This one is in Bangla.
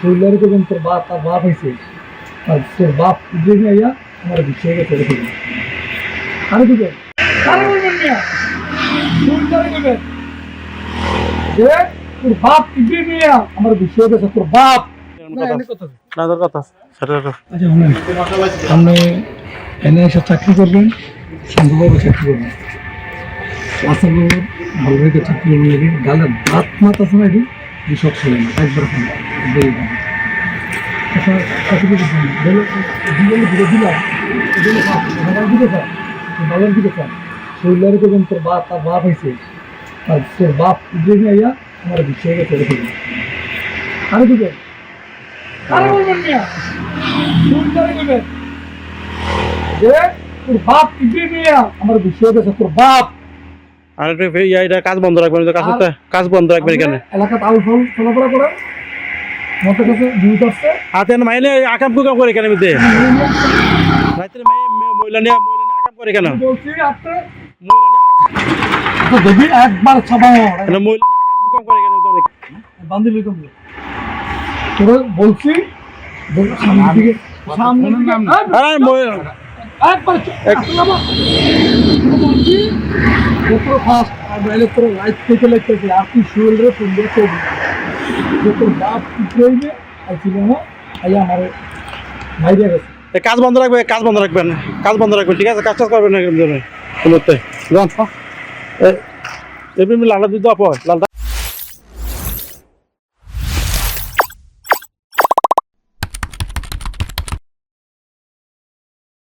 শরীরের যখন তোর বাপ তার বাপ হয়েছে আর তোর বাপ উদ্যোগ নিয়ে আমার বিষয়কে চলে দেবে আরে দিবেন আরে বলবেন না শরীরে দেবেন যে তোর বাপ উদ্যোগ নিয়ে আমার বিষয় গেছে তোর বাপ আপনি এনে এসে চাকরি করবেন সুন্দরভাবে চাকরি করবেন আসল ভালো রেখে চাকরি করবেন নাকি গালের ভাত মাত আছে নাকি সব ছেলে না একবার শরীরের যখন তোর বাপ তার বাপ হয়েছে আর তোর বাপ উদ্যোগ নিয়ে আমার বিষয়কে চলে দেবে আরে দিবেন আরে বলবেন না শরীরে দেবেন যে তোর বাপ উদ্যোগ নিয়ে আমার বিষয় গেছে তোর বাপ আর একটু এটা কাজ বন্ধ রাখবেন কাজ বন্ধ রাখবেন এখানে এলাকা তাল ফল চলাফেরা করে মতের কাছে জিনিস আসছে হাতে মাইনে আকাম কুকাম করে এখানে মধ্যে রাত্রে মহিলা নিয়ে আকাম করে কেন বলছি আপনি মহিলা নিয়ে দেখি একবার ছাপাও মহিলা নিয়ে আকাম কুকাম করে এখানে অনেক বান্ধি লই কম তোর বলছি সামনের দিকে আরে একবার বলছি তোর ফার্স্ট আর ইলেকট্রো লাইট থেকে লাগতেছে আপনি শরীরে সুন্দর করবি যে তোর বাপ উঠে আইছিল না আইয়া আমার বাইরে গেছে কাজ বন্ধ রাখবেন কাজ বন্ধ রাখবেন ঠিক আছে কাজ টাজ করবেন না এমনি লালা দিতে লালটা